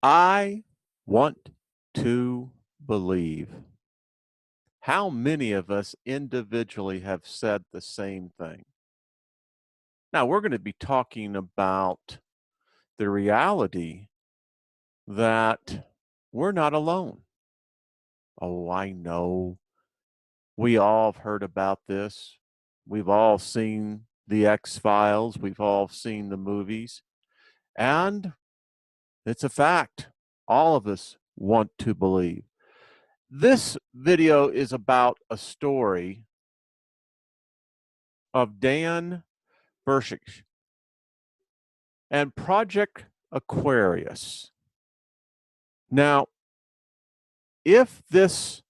I want to believe. How many of us individually have said the same thing? Now, we're going to be talking about the reality that we're not alone. Oh, I know. We all have heard about this. We've all seen the X-Files. We've all seen the movies. And it's a fact. All of us want to believe. This video is about a story of Dan Burisch and Project Aquarius. Now, if this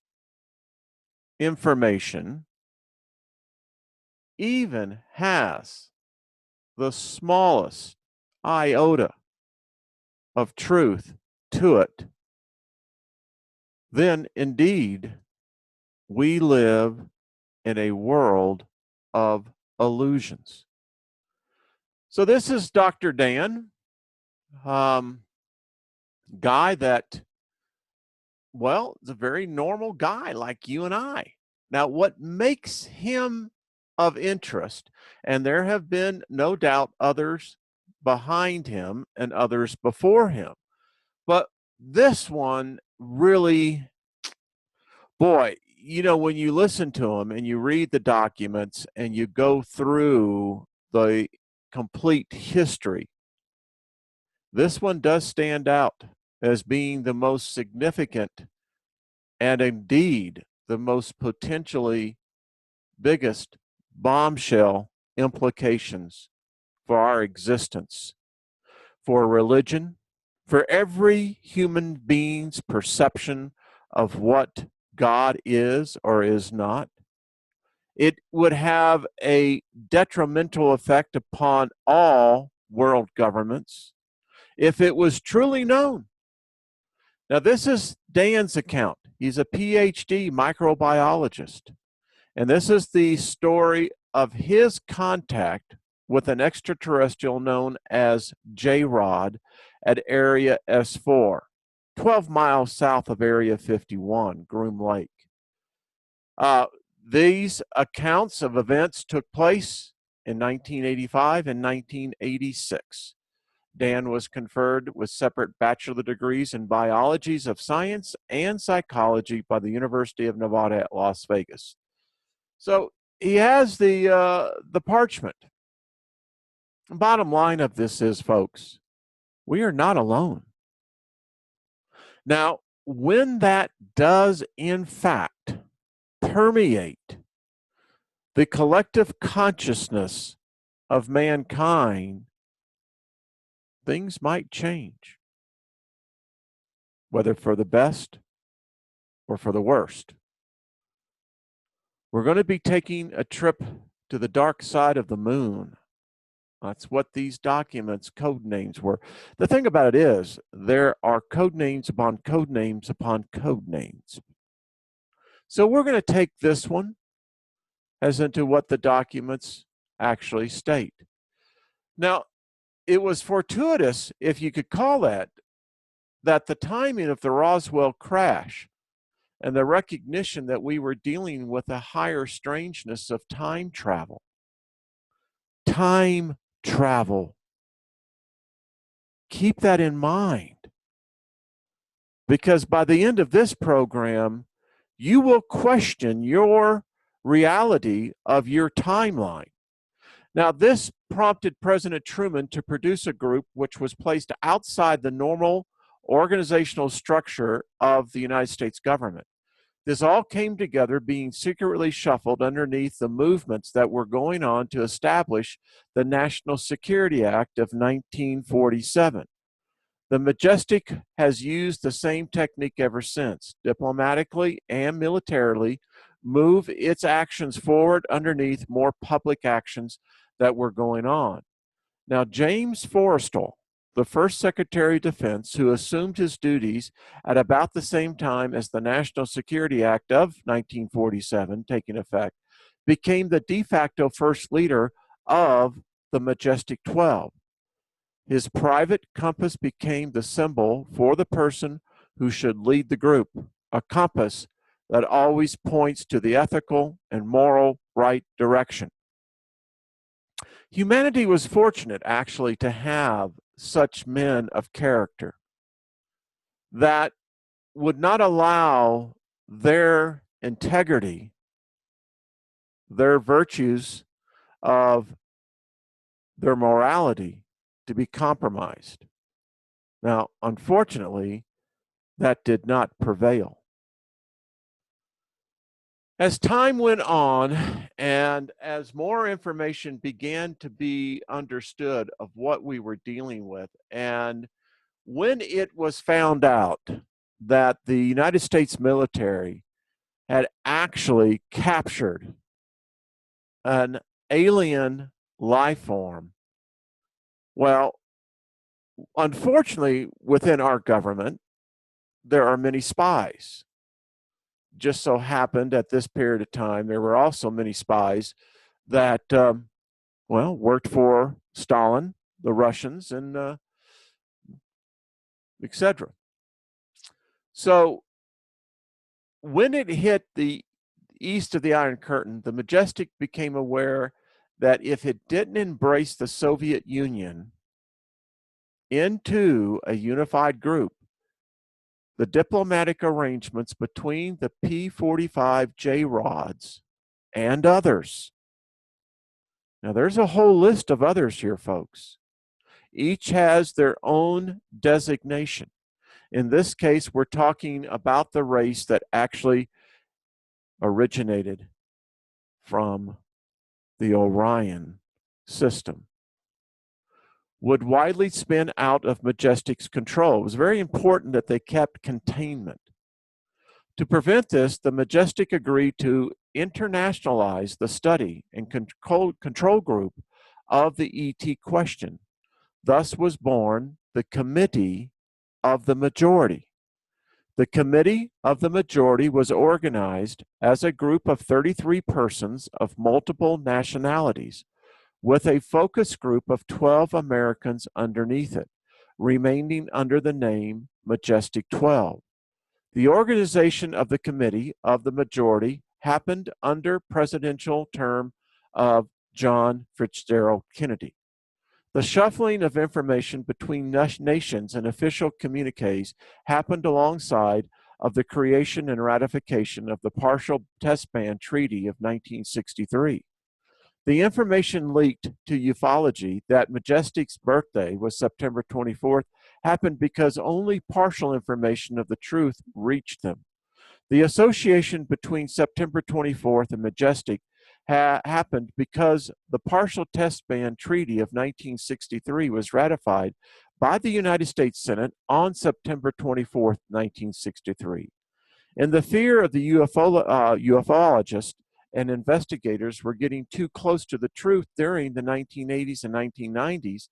information even has the smallest iota of truth to it, then indeed we live in a world of illusions. So this is Dr. Dan, guy that, well, is a very normal guy like you and I. Now, what makes him of interest, and there have been no doubt others behind him and others before him, but this one really, boy, you know, when you listen to him and you read the documents and you go through the complete history, this one does stand out as being the most significant and indeed the most potentially biggest bombshell implications for our existence, for religion, for every human being's perception of what God is or is not. It would have a detrimental effect upon all world governments if it was truly known. Now, this is Dan's account. He's a PhD microbiologist. And this is the story of his contact with an extraterrestrial known as J-Rod at Area S4, 12 miles south of Area 51, Groom Lake. These accounts of events took place in 1985 and 1986. Dan was conferred with separate bachelor degrees in biologies of science and psychology by the University of Nevada at Las Vegas. So he has the parchment. Bottom line of this is, folks, we are not alone. Now, when that does in fact permeate the collective consciousness of mankind, things might change, whether for the best or for the worst. We're going to be taking a trip to the dark side of the moon. That's what these documents' code names were. The thing about it is, there are code names upon code names upon code names. So we're going to take this one as into what the documents actually state. Now, it was fortuitous, if you could call that the timing of the Roswell crash and the recognition that we were dealing with a higher strangeness of time travel. Time travel. Keep that in mind, because by the end of this program, you will question your reality of your timeline. Now, this prompted President Truman to produce a group which was placed outside the normal organizational structure of the United States government. This all came together being secretly shuffled underneath the movements that were going on to establish the National Security Act of 1947. The Majestic has used the same technique ever since, diplomatically and militarily, move its actions forward underneath more public actions that were going on. Now, James Forrestal, the first Secretary of Defense, who assumed his duties at about the same time as the National Security Act of 1947 taking effect, became the de facto first leader of the Majestic 12. His private compass became the symbol for the person who should lead the group, a compass that always points to the ethical and moral right direction. Humanity was fortunate, actually, to have such men of character that would not allow their integrity, their virtues of their morality to be compromised. Now, unfortunately, that did not prevail. As time went on and as more information began to be understood of what we were dealing with, and when it was found out that the United States military had actually captured an alien life form, well, unfortunately, within our government, there are many spies. Just so happened at this period of time, there were also many spies that, worked for Stalin, the Russians, and etc. So when it hit the east of the Iron Curtain, the Majestic became aware that if it didn't embrace the Soviet Union into a unified group, the diplomatic arrangements between the P-45J rods and others. Now, there's a whole list of others here, folks. Each has their own designation. In this case, we're talking about the race that actually originated from the Orion system, would widely spin out of Majestic's control. It was very important that they kept containment. To prevent this, the Majestic agreed to internationalize the study and control group of the ET question. Thus was born the Committee of the Majority. The Committee of the Majority was organized as a group of 33 persons of multiple nationalities, with a focus group of 12 Americans underneath it, remaining under the name Majestic 12. The organization of the Committee of the Majority happened under presidential term of John Fitzgerald Kennedy. The shuffling of information between nations and official communiques happened alongside of the creation and ratification of the Partial Test Ban Treaty of 1963. The information leaked to ufology that Majestic's birthday was September 24th happened because only partial information of the truth reached them. The association between September 24th and Majestic happened because the Partial Test Ban Treaty of 1963 was ratified by the United States Senate on September 24th, 1963. In the fear of the ufologists and investigators were getting too close to the truth during the 1980s and 1990s,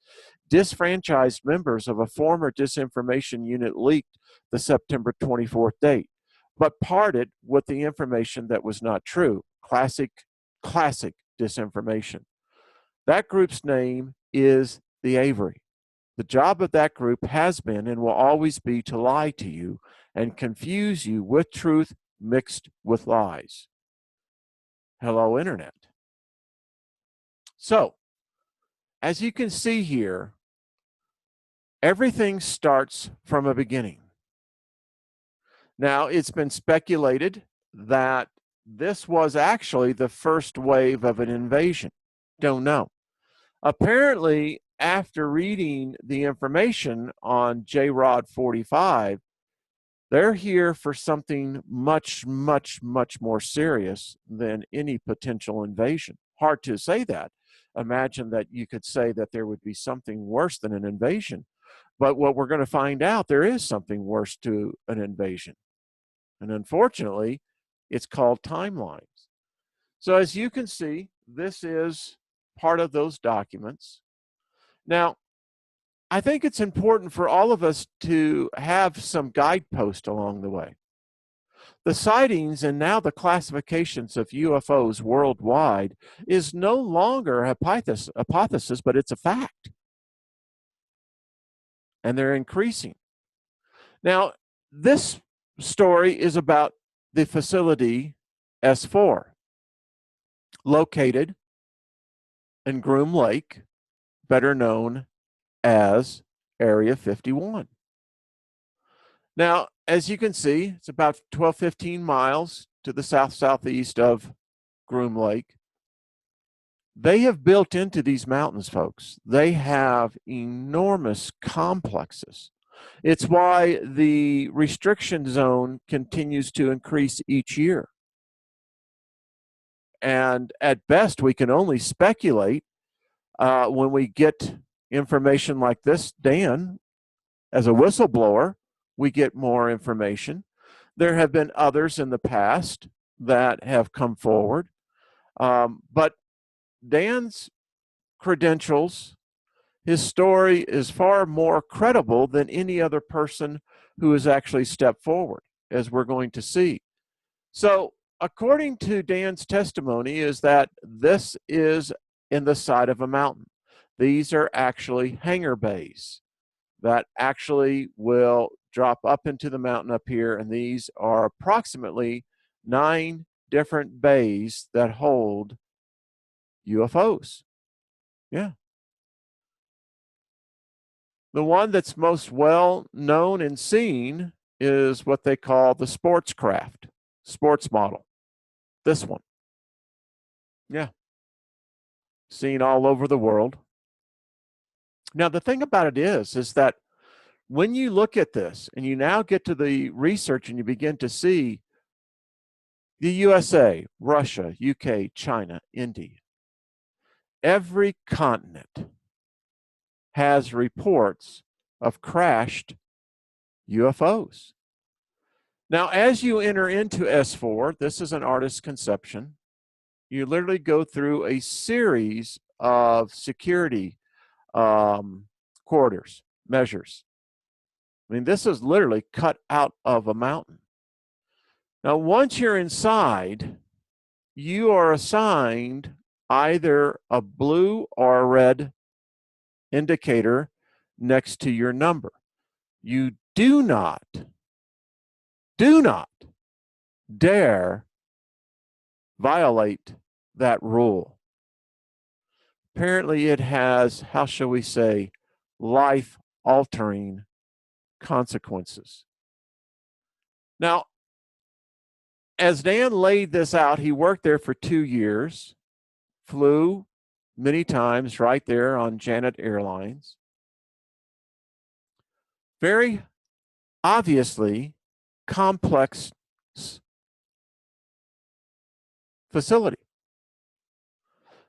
disfranchised members of a former disinformation unit leaked the September 24th date, but parted with the information that was not true. Classic disinformation. That group's name is the Avery. The job of that group has been and will always be to lie to you and confuse you with truth mixed with lies. Hello, Internet. So, as you can see here, everything starts from a beginning. Now, it's been speculated that this was actually the first wave of an invasion. Don't know. Apparently, after reading the information on J-Rod 45, they're here for something much, much, much more serious than any potential invasion. Hard to say that. Imagine that you could say that there would be something worse than an invasion. But what we're going to find out, there is something worse to an invasion. And unfortunately, it's called timelines. So as you can see, this is part of those documents. Now, I think it's important for all of us to have some guidepost along the way. The sightings and now the classifications of UFOs worldwide is no longer a hypothesis, but it's a fact. and they're increasing. Now, this story is about the facility S4, located in Groom Lake, better known as Area 51. Now, as you can see, it's about 12, 15 miles to the south-southeast of Groom Lake. They have built into these mountains, folks. They have enormous complexes. It's why the restriction zone continues to increase each year. And at best, we can only speculate when we get information like this. Dan, as a whistleblower, we get more information. There have been others in the past that have come forward. But Dan's credentials, his story is far more credible than any other person who has actually stepped forward, as we're going to see. So, according to Dan's testimony, is that this is in the side of a mountain. These are actually hangar bays that actually will drop up into the mountain up here, and these are approximately 9 different bays that hold UFOs. Yeah. The one that's most well known and seen is what they call the sports model. This one. Yeah. Seen all over the world. Now, the thing about it is that when you look at this and you now get to the research and you begin to see the USA, Russia, UK, China, India, every continent has reports of crashed UFOs. Now, as you enter into S4, this is an artist's conception. You literally go through a series of security corridors, measures. I mean, this is literally cut out of a mountain. Now, once you're inside, you are assigned either a blue or a red indicator next to your number. You do not dare violate that rule. Apparently, it has, how shall we say, life-altering consequences. Now, as Dan laid this out, he worked there for 2 years, flew many times right there on Janet Airlines. Very obviously complex facility.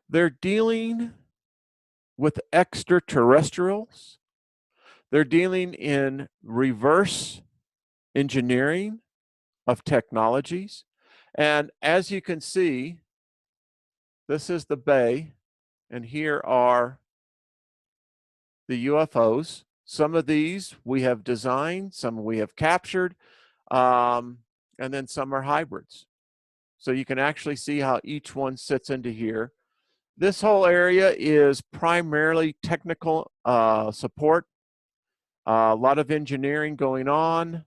They're dealing with extraterrestrials. They're dealing in reverse engineering of technologies. And as you can see, this is the bay, and here are the UFOs. Some of these we have designed, some we have captured, and then some are hybrids. So you can actually see how each one sits into here. This whole area is primarily technical support, a lot of engineering going on.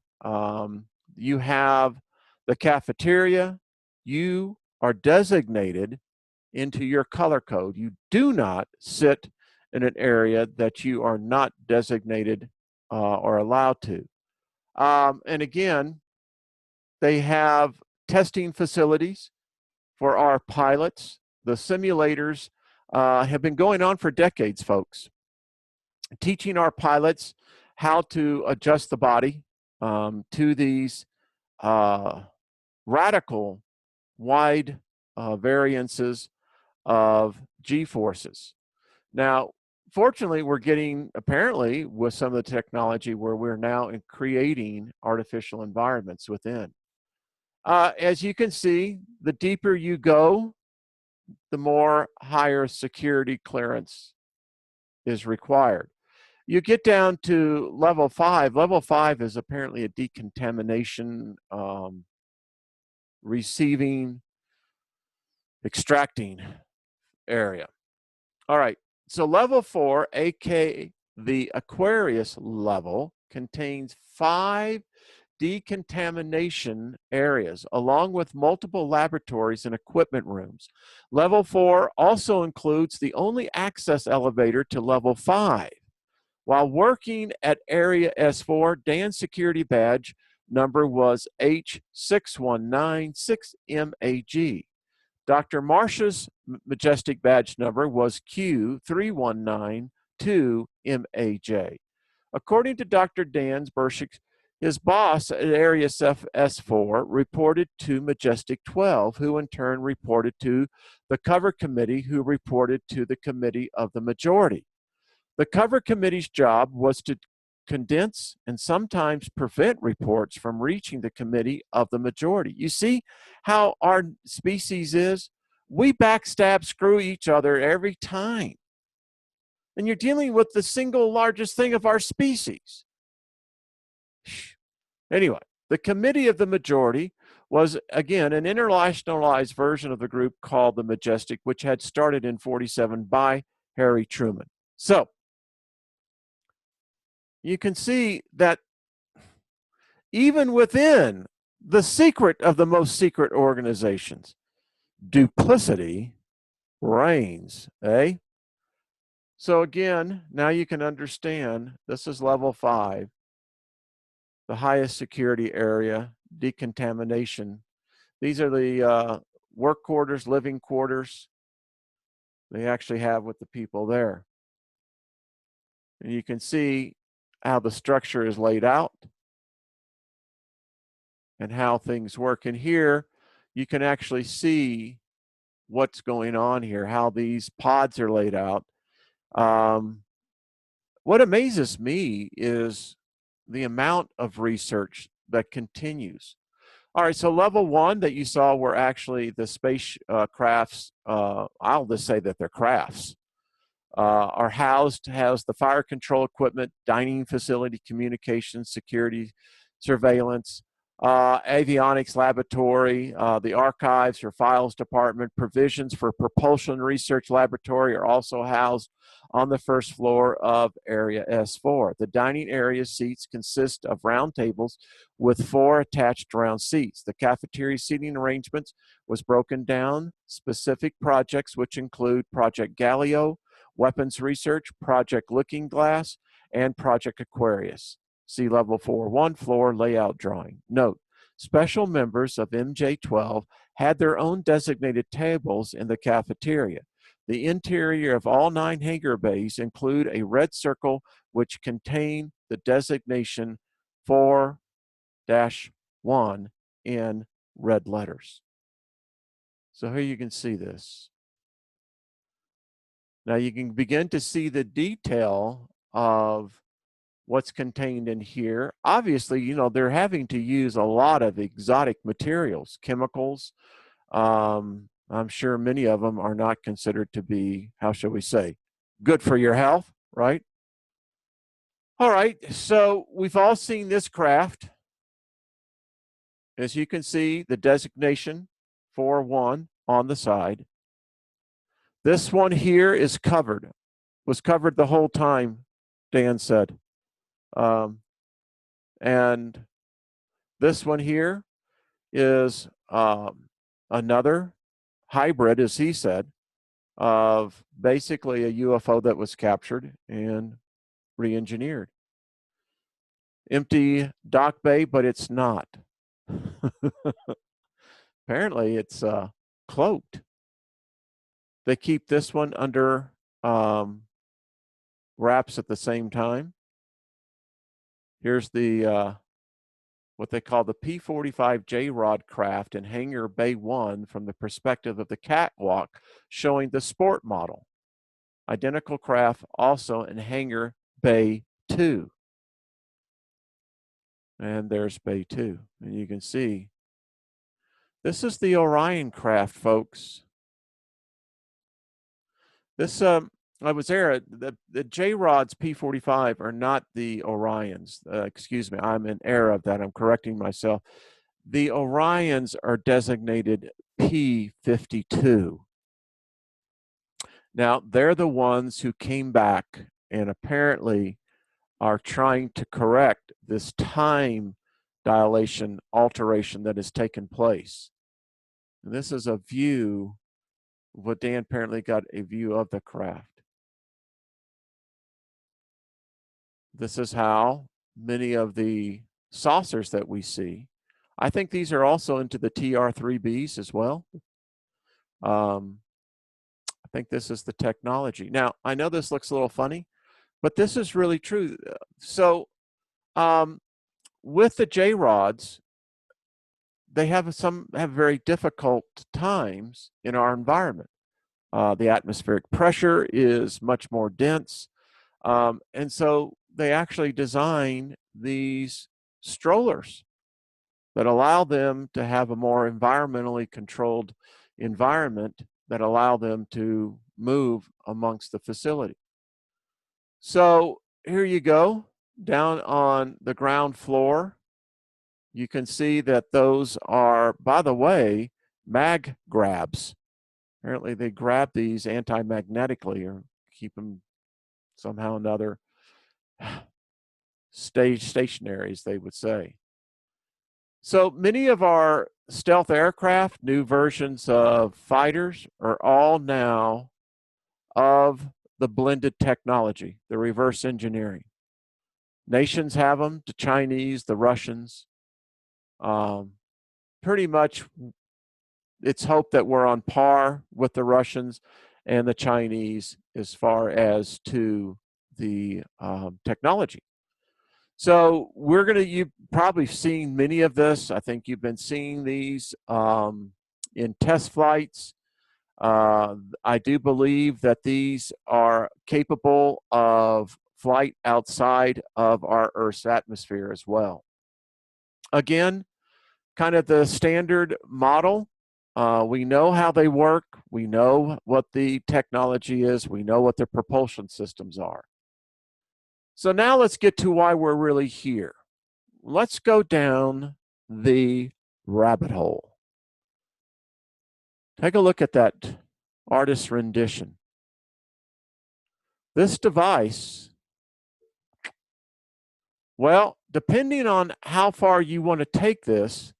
You have the cafeteria. You are designated into your color code. You do not sit in an area that you are not designated or allowed to. And again, they have testing facilities for our pilots. The simulators have been going on for decades, folks, teaching our pilots how to adjust the body to these radical wide variances of G-forces. Now, fortunately, we're getting, apparently, with some of the technology where we're now creating artificial environments within. As you can see, the deeper you go, the more higher security clearance is required. You get down to level 5. Level 5 is apparently a decontamination, receiving, extracting area. All right, so level 4, aka The Aquarius level contains 5 decontamination areas, along with multiple laboratories and equipment rooms. Level 4 also includes the only access elevator to level 5. While working at Area S4, Dan's security badge number was H6196MAG. Dr. Marcia's Majestic badge number was Q3192MAJ. According to Dr. Dan Burisch, his boss at Area S4 reported to Majestic 12, who in turn reported to the cover committee, who reported to the committee of the majority. The cover committee's job was to condense and sometimes prevent reports from reaching the committee of the majority. You see how our species is? We backstab, screw each other every time. And you're dealing with the single largest thing of our species. Anyway, the committee of the majority was, again, an internationalized version of the group called the Majestic, which had started in 47 by Harry Truman. So, you can see that even within the secret of the most secret organizations, duplicity reigns, eh? So again, now you can understand this is level 5, the highest security area, decontamination. These are the work quarters, living quarters they actually have with the people there. And you can see how the structure is laid out and how things work. And here you can actually see what's going on here, how these pods are laid out. What amazes me is the amount of research that continues. All right, so level 1 that you saw were actually the space crafts. I'll just say that they're crafts. Are housed the fire control equipment, dining facility, communications, security, surveillance, avionics laboratory, the archives or files department. Provisions for propulsion research laboratory are also housed on the first floor of Area S4. The dining area seats consist of round tables with 4 attached round seats. The cafeteria seating arrangements was broken down specific projects, which include Project Galileo, Weapons Research, Project Looking Glass, and Project Aquarius. See Level 4.1 floor layout drawing. Note, special members of MJ12 had their own designated tables in the cafeteria. The interior of all 9 hangar bays include a red circle which contain the designation 4-1 in red letters. So here you can see this. Now you can begin to see the detail of what's contained in here. Obviously, you know, they're having to use a lot of exotic materials, chemicals. I'm sure many of them are not considered to be, how shall we say, good for your health, right? All right, so we've all seen this craft. As you can see, the designation 4-1 on the side. This one here is covered, was covered the whole time, Dan said. And this one here is another hybrid, as he said, of basically a UFO that was captured and re-engineered. Empty dock bay, but it's not. Apparently, it's cloaked. They keep this one under wraps at the same time. Here's the what they call the P-45 J-Rod craft in Hangar Bay 1 from the perspective of the catwalk, showing the sport model. Identical craft also in Hangar Bay 2. And there's Bay 2. And you can see, this is the Orion craft, folks. This, I was there, the J-Rods P-45 are not the Orions. Excuse me, I'm in error of that. I'm correcting myself. The Orions are designated P-52. Now, they're the ones who came back and apparently are trying to correct this time dilation alteration that has taken place. And this is a view, what Dan apparently got a view of the craft. This is how many of the saucers that we see, I think these are also into the TR3Bs as well. I think this is the technology. Now, I know this looks a little funny, but this is really true. So with the J-rods, they have very difficult times in our environment. The atmospheric pressure is much more dense. And so they actually design these strollers that allow them to have a more environmentally controlled environment that allow them to move amongst the facility. So here you go, down on the ground floor. You can see that those are, by the way, mag grabs. Apparently they grab these anti-magnetically or keep them somehow or another stationary, as they would say. So many of our stealth aircraft, new versions of fighters, are all now of the blended technology, the reverse engineering. Nations have them, the Chinese, the Russians. Pretty much it's hoped that we're on par with the Russians and the Chinese as far as to the technology. So we're going to, you've probably seen many of this. I think you've been seeing these in test flights. I do believe that these are capable of flight outside of our Earth's atmosphere as well. Again, kind of the standard model. We know how they work. We know what the technology is. We know what their propulsion systems are. So now let's get to why we're really here. Let's go down the rabbit hole. Take a look at that artist's rendition. This device, well, depending on how far you want to take this,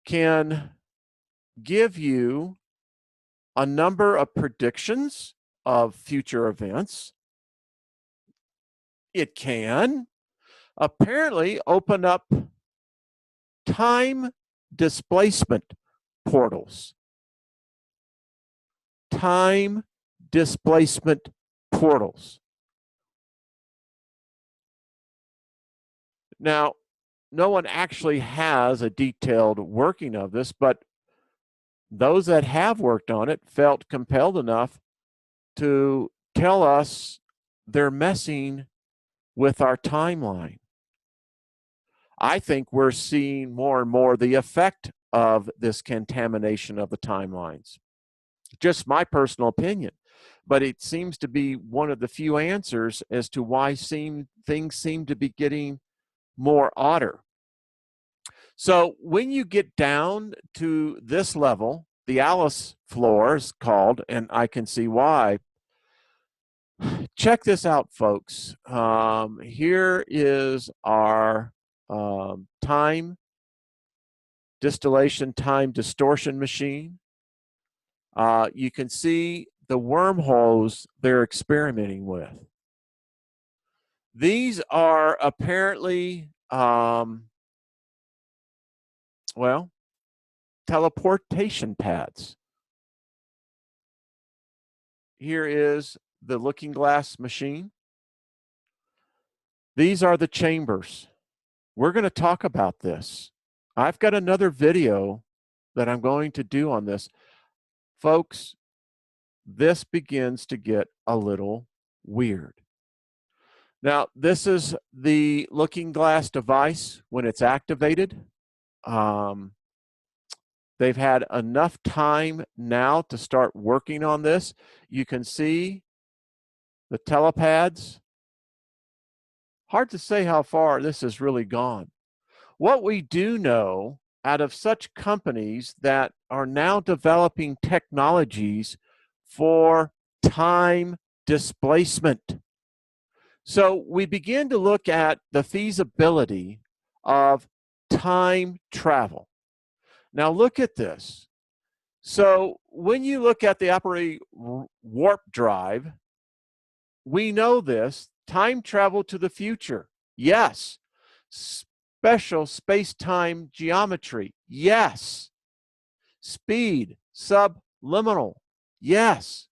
can give you a number of predictions of future events. It can apparently open up time displacement portals. Time displacement portals. Now, no one actually has a detailed working of this, but those that have worked on it felt compelled enough to tell us they're messing with our timeline. I think we're seeing more and more the effect of this contamination of the timelines. Just my personal opinion, but it seems to be one of the few answers as to why things seem to be getting more odder. So when you get down to this level, the Alice floor is called, and I can see why. Check this out, folks. Here is our time distillation, time distortion machine. You can see the wormholes they're experimenting with. These are apparently, well, teleportation pads. Here is the looking glass machine. These are the chambers. We're going to talk about this. I've got another video that I'm going to do on this. Folks, this begins to get a little weird. Now, this is the looking glass device when it's activated. They've had enough time now to start working on this. You can see the telepads. Hard to say how far this has really gone. What we do know out of such companies that are now developing technologies for time displacement. So we begin to look at the feasibility of time travel. Now look at this. So when you look at the operating warp drive, we know this. Time travel to the future. Yes. Special space-time geometry. Yes. Speed, subliminal. Yes.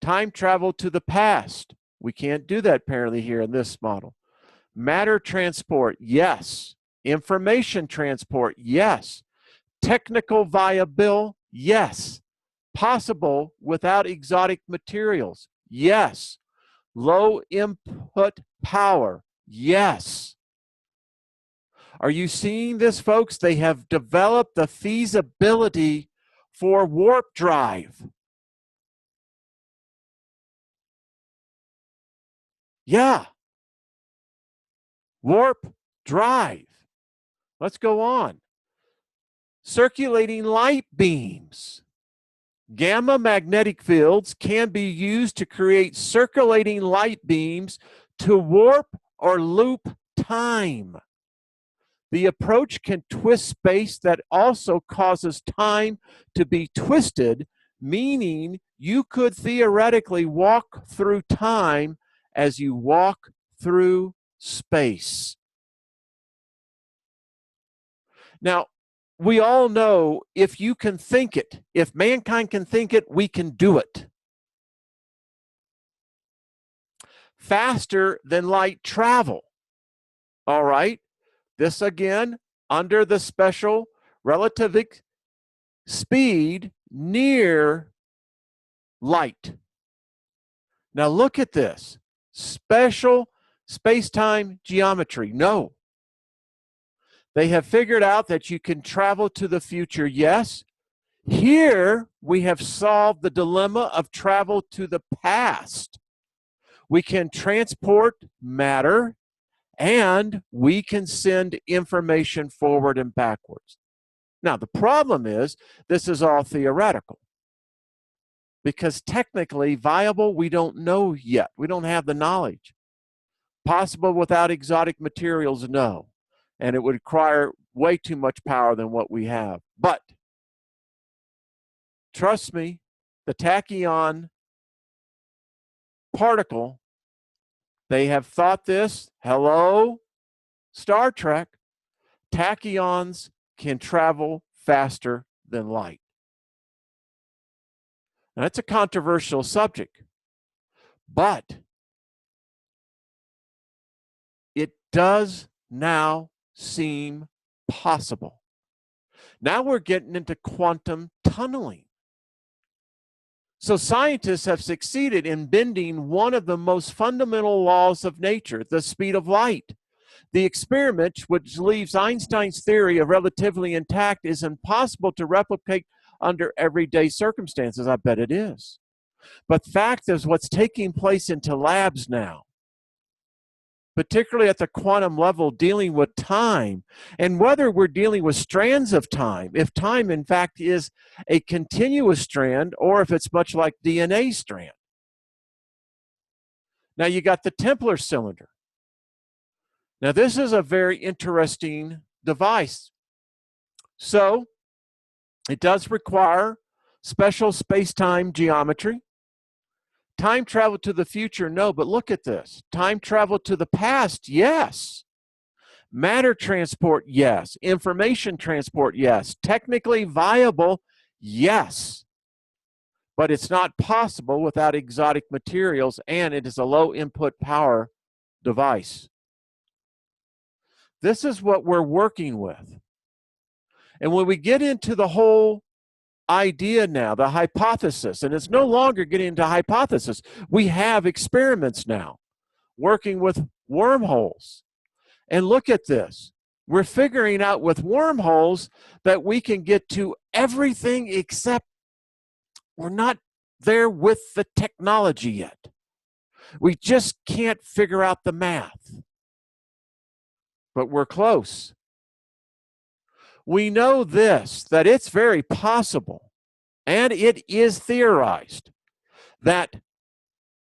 Time travel to the past. We can't do that apparently here in this model. Matter transport. Yes. Information transport. Yes. Technical viability. Yes. Possible without exotic materials. Yes. Low input power. Yes. Are you seeing this, folks? They have developed the feasibility for warp drive. Yeah. Warp drive. Let's go on. Circulating light beams. Gamma magnetic fields can be used to create circulating light beams to warp or loop time. The approach can twist space that also causes time to be twisted, meaning you could theoretically walk through time as you walk through space. Now, we all know if you can think it, if mankind can think it, we can do it. Faster than light travel. All right. This again, under the special relativistic speed near light. Now look at this. Special space-time geometry. No. They have figured out that you can travel to the future. Yes. Here we have solved the dilemma of travel to the past. We can transport matter and we can send information forward and backwards. Now, the problem is this is all theoretical because technically viable, we don't know yet. We don't have the knowledge. Possible without exotic materials, no. And it would require way too much power than what we have. But trust me, the tachyon particle, they have thought this. Hello, Star Trek. Tachyons can travel faster than light. Now, that's a controversial subject, but it does now seem possible. Now we're getting into quantum tunneling. So scientists have succeeded in bending one of the most fundamental laws of nature, the speed of light. The experiment, which leaves Einstein's theory of relativity intact, is impossible to replicate under everyday circumstances. I bet it is. But the fact is what's taking place into labs now, particularly at the quantum level, dealing with time, and whether we're dealing with strands of time, if time in fact is a continuous strand or if it's much like DNA strand. Now you got the Tipler cylinder. Now this is a very interesting device. So it does require special space-time geometry. Time travel to the future, no, but look at this. Time travel to the past, yes. Matter transport, yes. Information transport, yes. Technically viable, yes. But it's not possible without exotic materials, and it is a low input power device. This is what we're working with. And when we get into the whole idea now, the hypothesis, and it's no longer getting into hypothesis. We have experiments now working with wormholes. And look at this. We're figuring out with wormholes that we can get to everything except we're not there with the technology yet. We just can't figure out the math. But we're close. We know this, that it's very possible, and it is theorized, that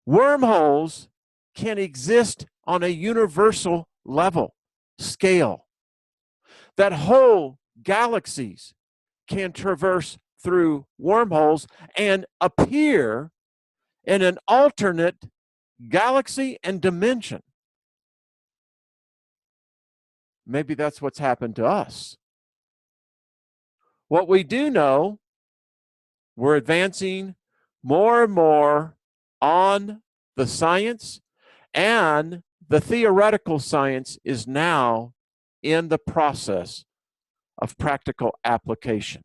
wormholes can exist on a universal level, scale, that whole galaxies can traverse through wormholes and appear in an alternate galaxy and dimension. Maybe that's what's happened to us. What we do know, we're advancing more and more on the science, and the theoretical science is now in the process of practical application.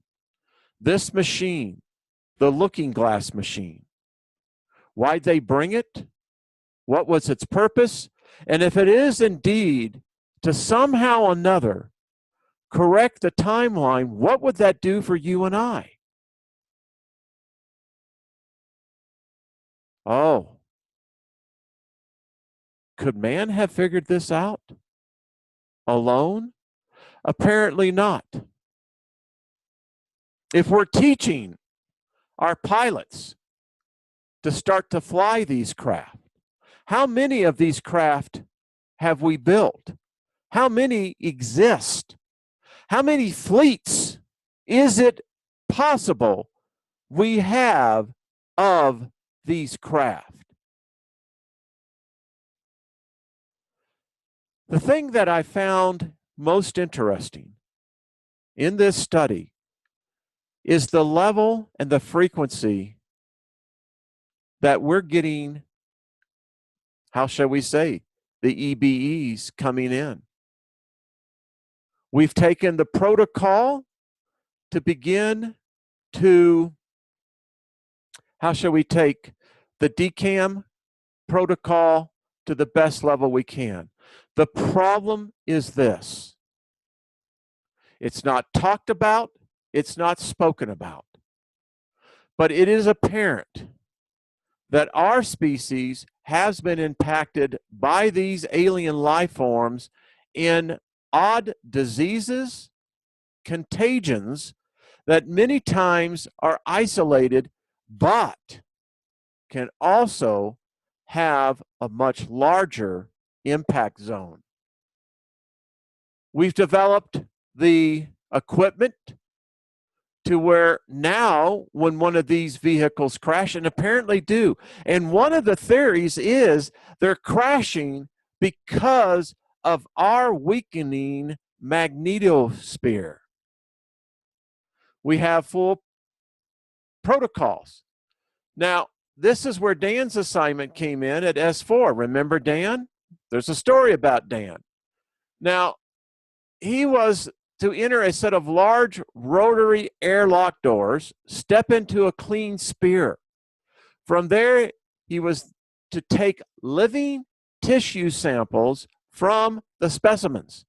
This machine, the looking glass machine, why'd they bring it? What was its purpose? And if it is indeed to somehow or another correct the timeline, what would that do for you and I? Oh, could man have figured this out alone? Apparently not. If we're teaching our pilots to start to fly these craft, how many of these craft have we built? How many exist? How many fleets is it possible we have of these craft? The thing that I found most interesting in this study is the level and the frequency that we're getting, how shall we say, the EBEs coming in. We've taken the protocol to begin to, how shall we take the decam protocol to the best level we can. The problem is this: it's not talked about, it's not spoken about, but it is apparent that our species has been impacted by these alien life forms in odd diseases, contagions that many times are isolated, but can also have a much larger impact zone. We've developed the equipment to where now when one of these vehicles crash, and apparently do, and one of the theories is they're crashing because of our weakening magnetosphere. We have full protocols. Now, this is where Dan's assignment came in at S4. Remember Dan? There's a story about Dan. Now, he was to enter a set of large rotary airlock doors, step into a clean sphere. From there, he was to take living tissue samples from the specimens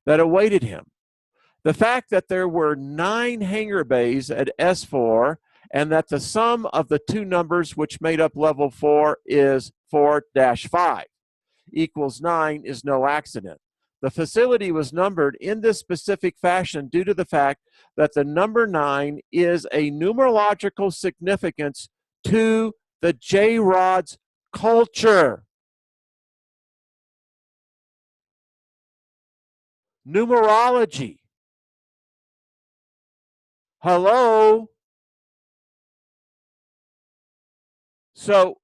that awaited him. The fact that there were 9 hangar bays at S4 and that the sum of the two numbers which made up level 4 is 4-5 equals 9 is no accident. The facility was numbered in this specific fashion due to the fact that the number 9 is a numerological significance to the J-Rod's culture. Numerology. Hello? So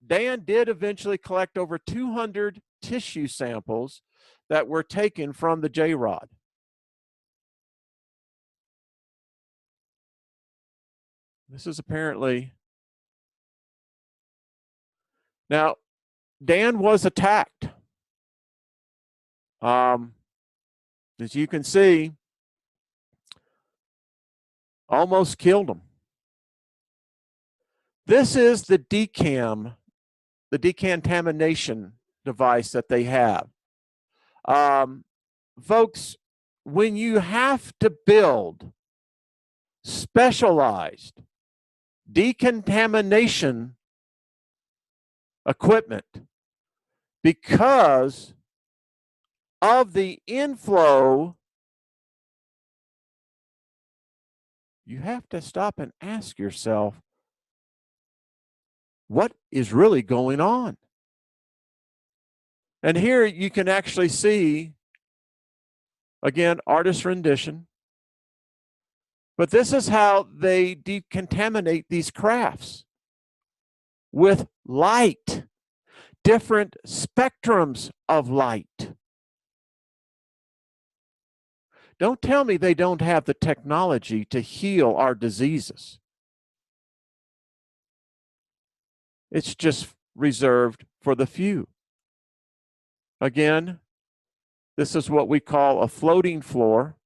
Dan did eventually collect over 200 tissue samples that were taken from the J-Rod. This is apparently... Now, Dan was attacked. As you can see, almost killed him. This is the decontamination device that they have. Folks, when you have to build specialized decontamination equipment because of the inflow, you have to stop and ask yourself, what is really going on? And here you can actually see, again, artist rendition. But this is how they decontaminate these crafts with light, different spectrums of light. Don't tell me they don't have the technology to heal our diseases. It's just reserved for the few. Again, this is what we call a floating floor.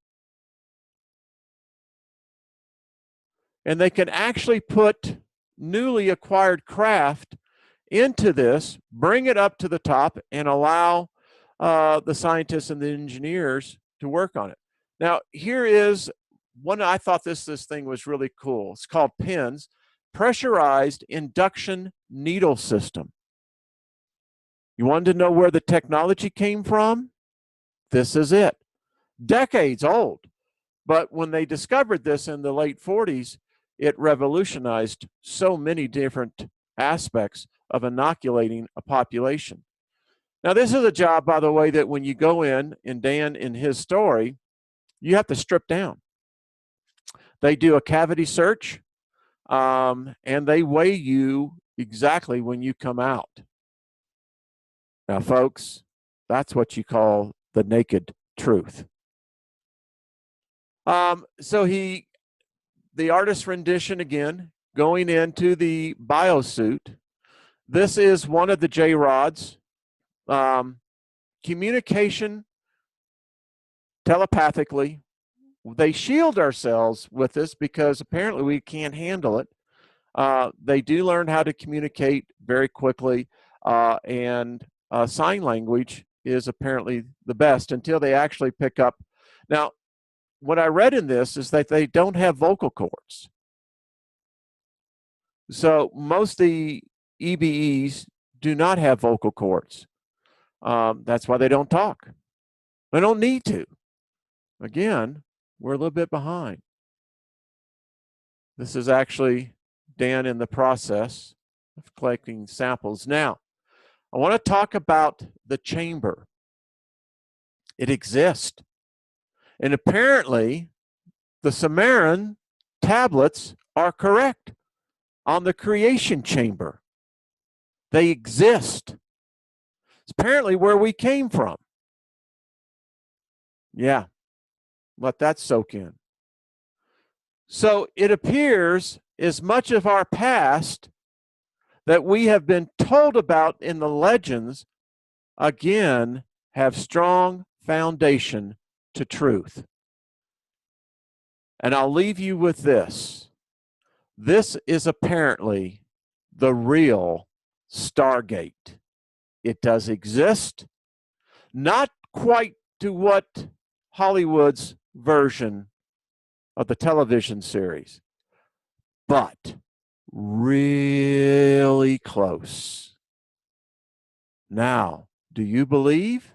And they can actually put newly acquired craft into this, bring it up to the top, and allow the scientists and the engineers to work on it. Now, here is one. I thought this thing was really cool. It's called PINS, Pressurized Induction Needle System. You wanted to know where the technology came from? This is it. Decades old. But when they discovered this in the late 40s, it revolutionized so many different aspects of inoculating a population. Now, this is a job, by the way, that when you go in, and Dan, in his story, you have to strip down. They do a cavity search, and they weigh you exactly when you come out. Now, folks, that's what you call the naked truth. So the artist rendition again, going into the biosuit. This is one of the J-rods. Communication telepathically. They shield ourselves with this because apparently we can't handle it. They do learn how to communicate very quickly, and sign language is apparently the best until they actually pick up. Now, what I read in this is that they don't have vocal cords. So most of the EBEs do not have vocal cords. That's why they don't talk. They don't need to. Again, we're a little bit behind. This is actually Dan in the process of collecting samples. Now, I want to talk about the chamber. It exists. And apparently, the Sumerian tablets are correct on the creation chamber. They exist. It's apparently where we came from. Yeah, let that soak in. So it appears as much of our past that we have been told about in the legends, again, have strong foundation to truth. And I'll leave you with this. This is apparently the real Stargate. It does exist, not quite to what Hollywood's version of the television series, but really close. Now, do you believe?